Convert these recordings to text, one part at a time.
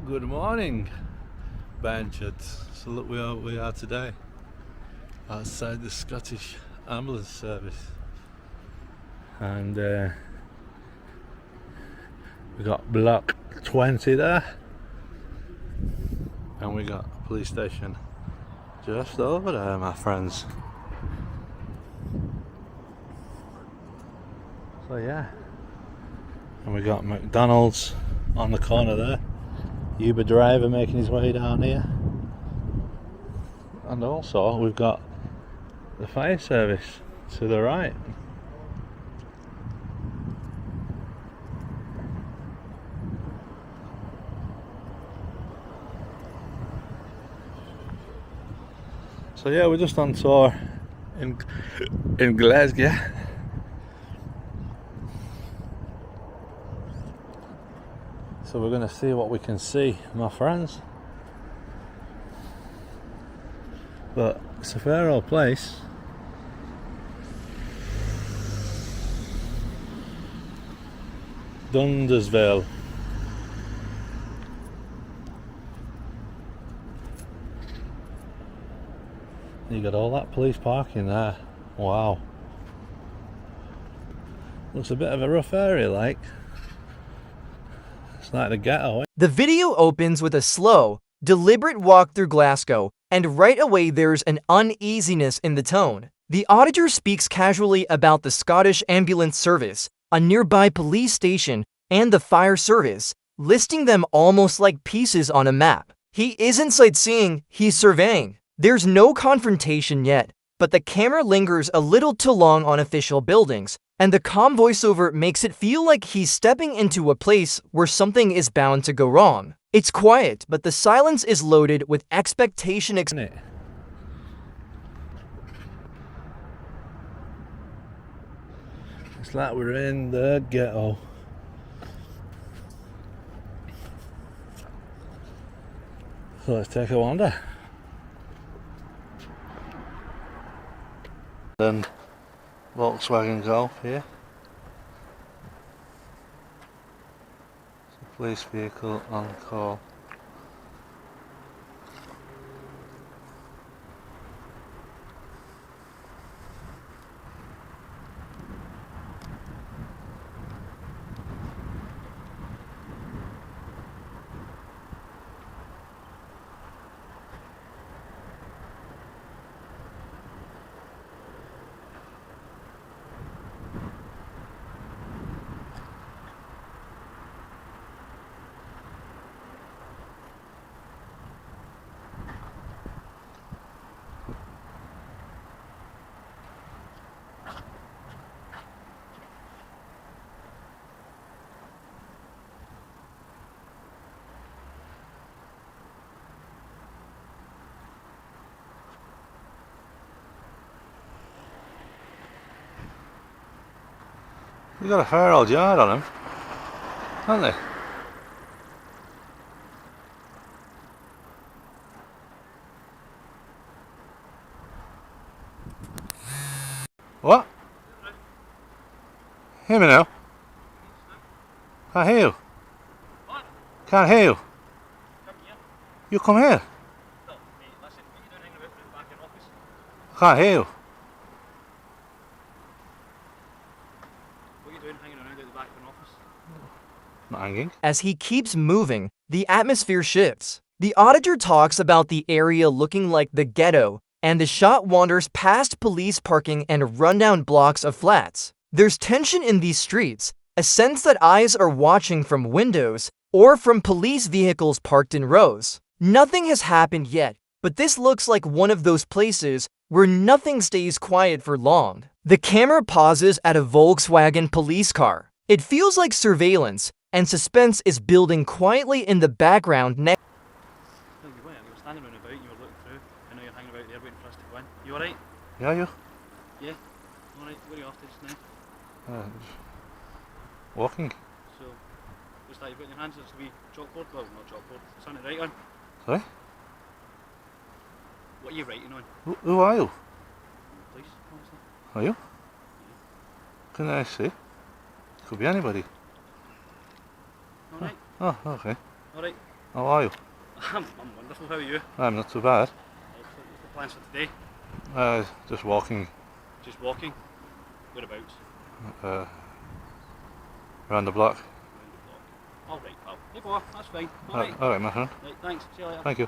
Good morning, Benchets. So look where we are today, outside the Scottish Ambulance Service, and we got block 20 there, and we got a police station just over there, my friends. So yeah, and we got McDonald's on the corner there. Uber driver making his way down here, and also we've got the fire service to the right. So yeah, we're just on tour in Glasgow. So we're going to see what we can see, my friends. But it's a fair old place. Dundersville. You got all that police parking there. Wow. Looks a bit of a rough area, like. It's like the ghetto. The video opens with a slow, deliberate walk through Glasgow, and right away there's an uneasiness in the tone. The auditor speaks casually about the Scottish Ambulance Service, a nearby police station, and the fire service, listing them almost like pieces on a map. He isn't sightseeing, he's surveying. There's no confrontation yet, but the camera lingers a little too long on official buildings, and the calm voiceover makes it feel like he's stepping into a place where something is bound to go wrong. It's quiet, but the silence is loaded with expectation. It's like we're in the ghetto. So let's take a wander. Then Volkswagen Golf here. It's a police vehicle on call. They've got a fair old yard on them, haven't they? What? Hear me now? Can't hear you. What? Can't hear you. Come here. You come here. No, mate, listen, what are you doing hanging about the back of the office? Can't hear you. What are you doing hanging around at the back of an office? Not hanging. As he keeps moving, the atmosphere shifts. The auditor talks about the area looking like the ghetto, and the shot wanders past police parking and rundown blocks of flats. There's tension in these streets, a sense that eyes are watching from windows or from police vehicles parked in rows. Nothing has happened yet, but this looks like one of those places where nothing stays quiet for long. The camera pauses at a Volkswagen police car. It feels like surveillance, and suspense is building quietly in the background next. No, you weren't. You were standing around about and you were looking through, and now you're hanging about there waiting for us to go in. You alright? Yeah, you? Yeah. Alright, where are you off to just now? Walking. So, what's that you've got in your hands? It's a wee chalkboard? Well, not chalkboard. Something to write on. Sorry? What are you writing on? Who are you? Police, obviously. Are you? Can I see? Could be anybody. Alright. Oh, okay. Alright. How are you? I'm wonderful, how are you? I'm not too bad. Excellent. What's the plans for today? Just walking Just walking? Whereabouts? around the block. Around the block. Alright, pal. Hey, boy, that's fine. Alright. Alright, my friend. Right, thanks. See you later. Thank you.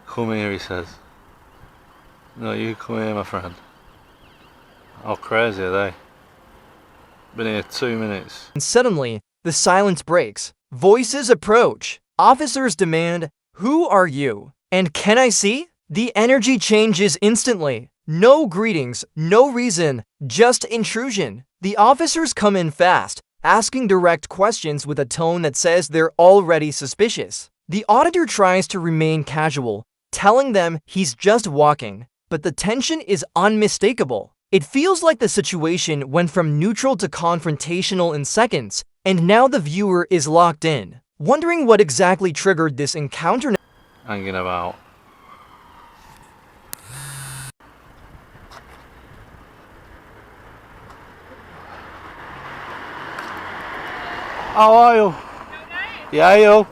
Come here, he says. No, you come here, my friend. How crazy are they? Been here 2 minutes. And suddenly, the silence breaks. Voices approach. Officers demand, "Who are you? And can I see?" The energy changes instantly. No greetings, no reason, just intrusion. The officers come in fast, asking direct questions with a tone that says they're already suspicious. The auditor tries to remain casual, telling them he's just walking, but the tension is unmistakable. It feels like the situation went from neutral to confrontational in seconds, and now the viewer is locked in, wondering what exactly triggered this encounter. Hanging about. How are you? Yeah, you?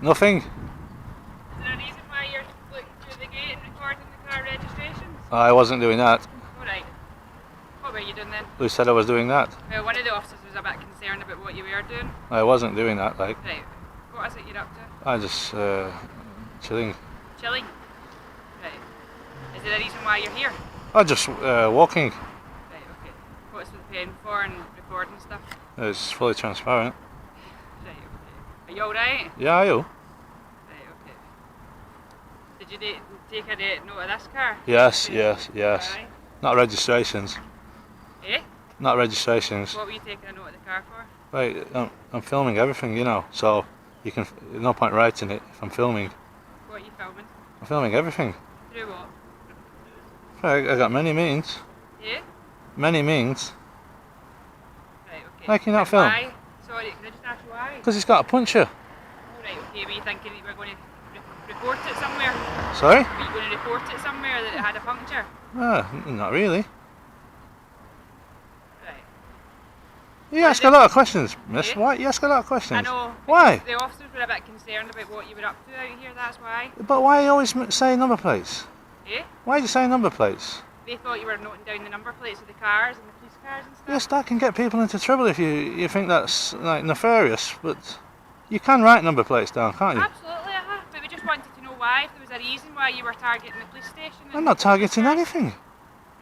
Nothing. Is there a reason why you're looking through the gate and recording the car registrations? I wasn't doing that. Alright. What were you doing then? Who said I was doing that? Well, one of the officers was a bit concerned about what you were doing. I wasn't doing that, like. Right. What is it you're up to? I just, chilling. Chilling? Right. Is there a reason why you're here? I just, walking. Right, okay. What's with the pen for and recording stuff? It's fully transparent. Right, okay. Are you alright? Yeah, are you? Right, okay. Did you take a note of this car? Yes, Okay. yes. Alright. Not registrations. Eh? Not registrations. What were you taking a note of the car for? Right, I'm filming everything, you know, so you can, there's no point writing it if I'm filming. What are you filming? I'm filming everything. Through what? I got many means. Yeah? Many means. Right, okay. Why can you not And film? Why? Sorry, can I just ask you why? Because he's got a puncher. Alright, okay, were you thinking that you were going to report it somewhere? Sorry? Were you going to report it somewhere that it had a puncture? Not really. Right. You ask a lot of questions, miss. Yeah? Why? You ask a lot of questions. I know. Why? The officers were a bit concerned about what you were up to out here, that's why. But why are you always saying number plates? Eh? Why are you saying number plates? They thought you were noting down the number plates of the cars and the police cars and stuff. Yes, that can get people into trouble if you think that's like nefarious, but you can write number plates down, can't you? Absolutely, but we just wanted to know why, if there was a reason why you were targeting the police station. I'm not targeting anything.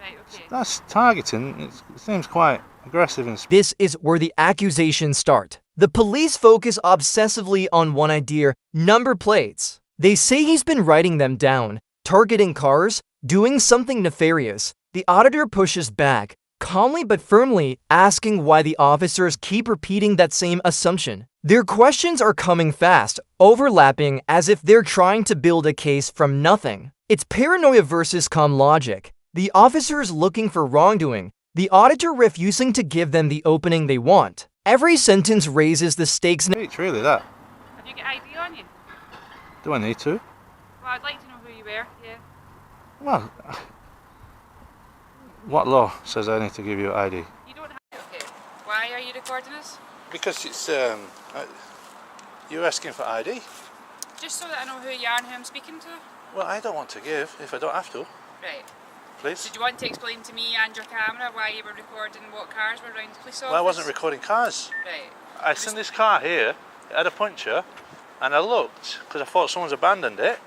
Right, okay. That's targeting. It seems quite aggressive and This is where the accusations start. The police focus obsessively on one idea: number plates. They say he's been writing them down, targeting cars, doing something nefarious. The auditor pushes back, calmly but firmly, asking why the officers keep repeating that same assumption. Their questions are coming fast, overlapping as if they're trying to build a case from nothing. It's paranoia versus calm logic. The officers looking for wrongdoing, the auditor refusing to give them the opening they want. Every sentence raises the stakes. It's really that. Have you got ID on you? Do I need to? Well, I'd like to know who you were, yeah. Well, what law says I need to give you ID? You don't have. Okay. Why are you recording us? Because it's you're asking for ID. Just so that I know who you are and who I'm speaking to. Well, I don't want to give if I don't have to. Right. Please. Did you want to explain to me and your camera why you were recording what cars were around the police office? Well, I wasn't recording cars. Right. I seen this car here. It had a puncture, and I looked because I thought someone's abandoned it.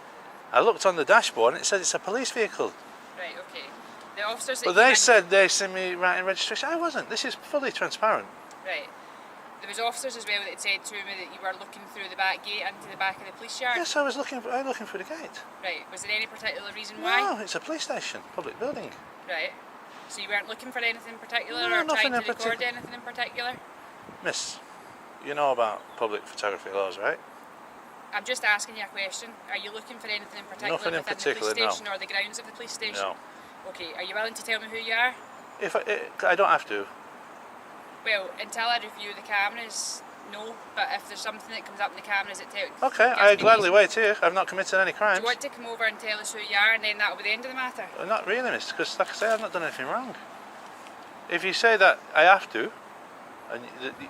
I looked on the dashboard and it said it's a police vehicle. Right, okay. The officers that But came they in- said they sent me writing registration. I wasn't. This is fully transparent. Right. There was officers as well that said to me that you were looking through the back gate into the back of the police yard. Yes, I was looking through the gate. Right. Was there any particular reason why? No, it's a police station, public building. Right. So you weren't looking for anything in particular No, or nothing trying to in record particular. anything in particular? Miss, you know about public photography laws, right? I'm just asking you a question. Are you looking for anything in particular Nothing in within particular, the no. police station or the grounds of the police station? No. Okay, are you willing to tell me who you are? If I don't have to. Well, until I review the cameras, no. But if there's something that comes up in the cameras that tells Okay, gives I me gladly reason- wait here. I've not committed any Do crimes. you want to come over and tell us who you are and then that'll be the end of the matter? Not really, miss, because like I say, I've not done anything wrong. If you say that I have to, and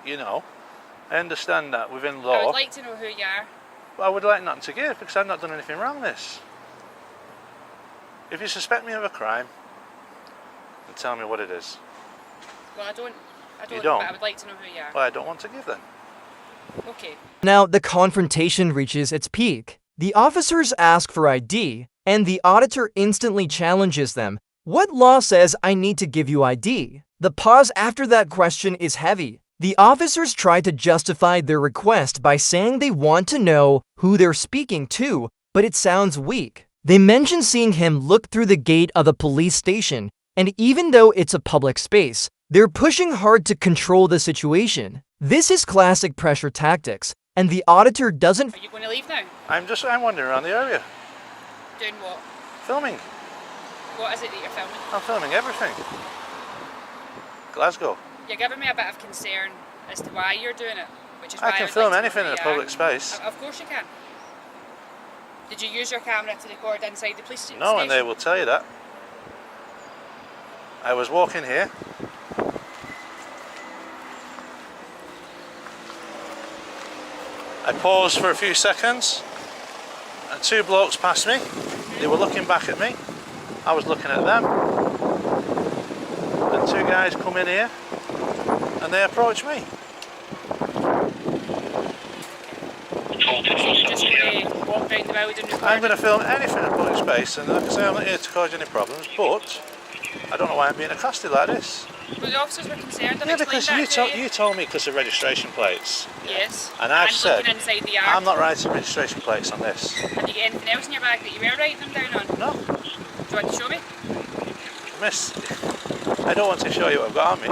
you know, I understand that within I law, would like to know who you are. but I would like nothing to give because I've not done anything wrong, miss. If you suspect me of a crime, then tell me what it is. Well, I don't, You don't? but I would like to know who you are. Well, I don't want to give then. Okay. Now, the confrontation reaches its peak. The officers ask for ID, and the auditor instantly challenges them. What law says I need to give you ID? The pause after that question is heavy. The officers try to justify their request by saying they want to know who they're speaking to, but it sounds weak. They mention seeing him look through the gate of the police station, and even though it's a public space, they're pushing hard to control the situation. This is classic pressure tactics, and the auditor doesn't. Are you going to leave now? I'm wandering around the area, Doing what? filming. What is it that you're filming? I'm filming everything. Glasgow. You're giving me a bit of concern as to why you're doing it, which is why I can would film like to know anything who in a you public are. space. Of course you can. Did you use your camera to record inside the police station? No, and they will tell you that. I was walking here. I paused for a few seconds and two blokes passed me. They were looking back at me. I was looking at them. And two guys come in here and they approached me. So you're just going to walk round the building and I'm record? going to film anything in a public space, and like I say, I'm not here to cause any problems, but I don't know why I'm being accosted like this. Well, the officers were concerned. I've Yeah, explained because that to you told me because of registration plates. Yes. And I've said, looking inside the yard. I'm not writing registration plates on this. Have you got anything else in your bag that you were writing them down on? No, Do you want to show me? miss, I don't want to show you what I've got on me,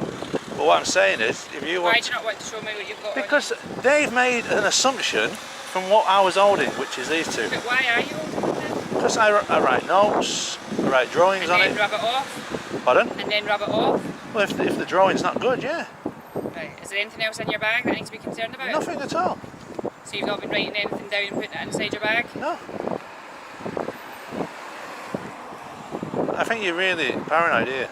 but what I'm saying is, if you Why want do you not want to show me what you've got on? because they've made an assumption from what I was holding, which is these two. But why are you holding it? Because I write notes, I write drawings And on then it. rub it off? Pardon? And then rub it off? Well, if the drawing's not good, yeah. Right. Is there anything else in your bag that I need to be concerned about? Nothing at all. So you've not been writing anything down and putting it inside your bag? No. I think you're really paranoid here.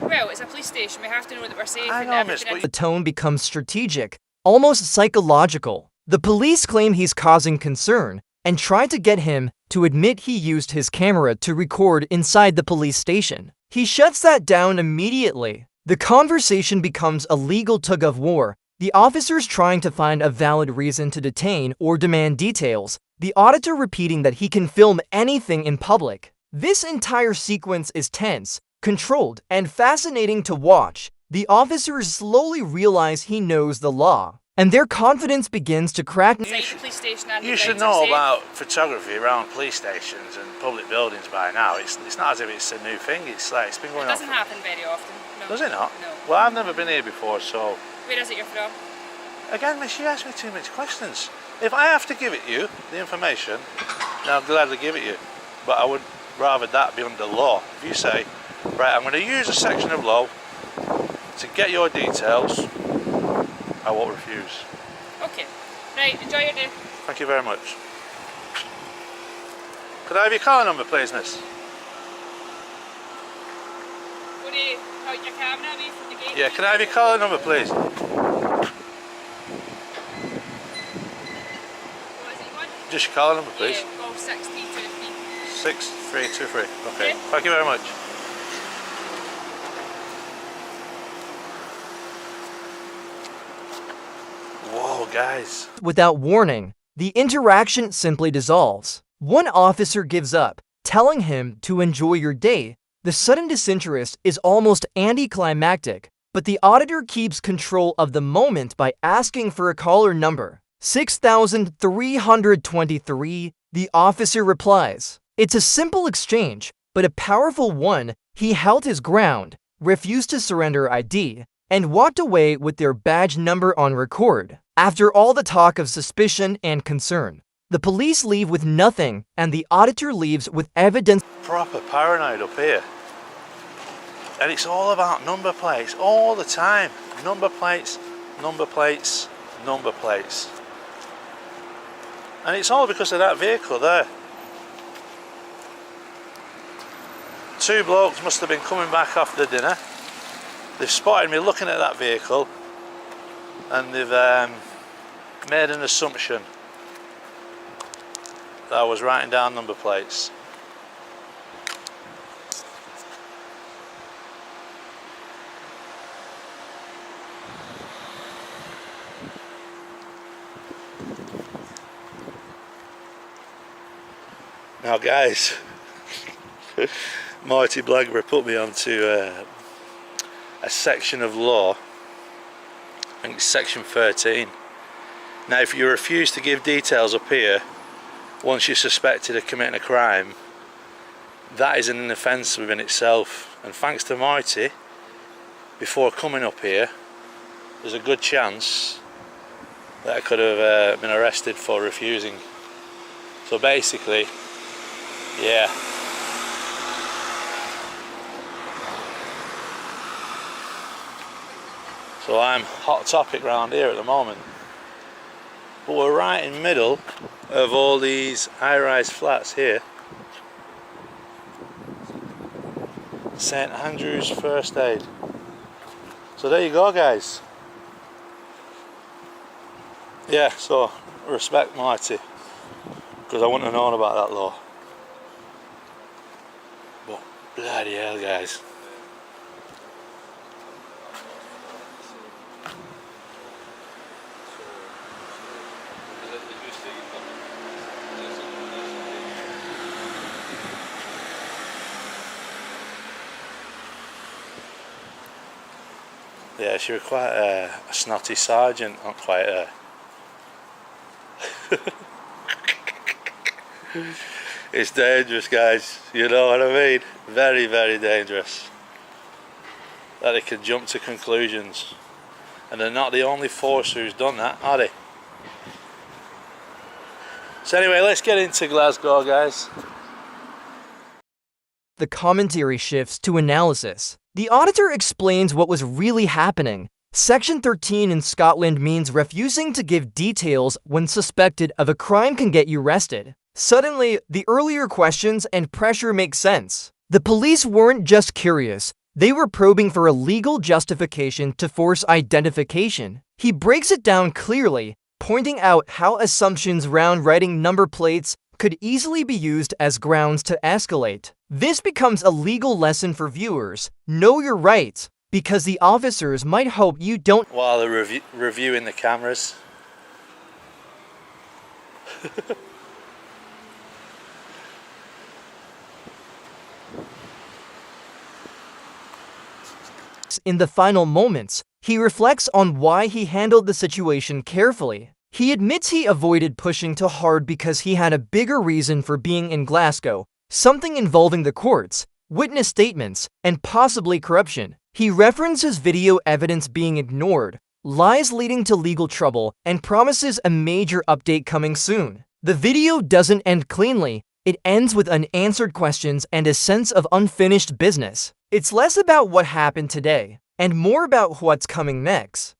Well, it's a police station. We have to know that we're safe I and know, everything. miss, but The tone becomes strategic, almost psychological. The police claim he's causing concern and try to get him to admit he used his camera to record inside the police station. He shuts that down immediately. The conversation becomes a legal tug-of-war, the officers trying to find a valid reason to detain or demand details, the auditor repeating that he can film anything in public. This entire sequence is tense, controlled, and fascinating to watch. The officers slowly realize he knows the law, and their confidence begins to crack. Inside the police station and You the should grounds are know safe. about photography around police stations and public buildings by now. It's not as if it's a new thing. It's like it's been It going on. doesn't happen very often. No. Does it not? No. Well, I've never been here before, so Where is it you're from? again, miss, you asked me too many questions. If I have to give it you, the information, then I'll gladly give it you. But I would rather that be under law. If you say, right, I'm going to use a section of law to get your details, I won't refuse. Okay. Right, enjoy your day. Thank you very much. Could I have your car number, please, miss? Go to point your camera away from the gate. Yeah, can I have your car number, please? What is it you want? Just your car number, please. Yeah, golf 6323. 6323. Okay. Okay. Thank you very much. Whoa, guys. Without warning, the interaction simply dissolves. One officer gives up, telling him to enjoy your day, The sudden disinterest is almost anticlimactic, but the auditor keeps control of the moment by asking for a caller number. 6323, the officer replies. It's a simple exchange, but a powerful one. He held his ground, refused to surrender ID, and walked away with their badge number on record. After all the talk of suspicion and concern, the police leave with nothing, and the auditor leaves with evidence. Proper paranoid up here. And it's all about number plates all the time. Number plates, number plates, number plates. And it's all because of that vehicle there. Two blokes must have been coming back after dinner. They've spotted me looking at that vehicle, and they've made an assumption that I was writing down number plates. Now guys, Marty Blagger put me onto a section of law, I think it's section 13. Now if you refuse to give details up here once you're suspected of committing a crime, that is an offence within itself, and thanks to Marty, before coming up here, there's a good chance that I could have been arrested for refusing. So basically, yeah. So I'm hot topic round here at the moment. But we're right in the middle of all these high-rise flats here. St Andrew's First Aid. So there you go guys. Yeah, so respect Marty, because I wouldn't have known about that law. But bloody hell guys. Yeah, she was quite a snotty sergeant, not quite a... It's dangerous guys, you know what I mean? Very, very dangerous. That they can jump to conclusions. And they're not the only force who's done that, are they? So anyway, let's get into Glasgow guys. The commentary shifts to analysis. The auditor explains what was really happening. Section 13 in Scotland means refusing to give details when suspected of a crime can get you arrested. Suddenly, the earlier questions and pressure make sense. The police weren't just curious, they were probing for a legal justification to force identification. He breaks it down clearly, pointing out how assumptions around writing number plates could easily be used as grounds to escalate. This becomes a legal lesson for viewers. Know your rights, because the officers might hope you don't. While they're reviewing the cameras. In the final moments, he reflects on why he handled the situation carefully. He admits he avoided pushing too hard because he had a bigger reason for being in Glasgow, something involving the courts, witness statements, and possibly corruption. He references video evidence being ignored, lies leading to legal trouble, and promises a major update coming soon. The video doesn't end cleanly. It ends with unanswered questions and a sense of unfinished business. It's less about what happened today, and more about what's coming next.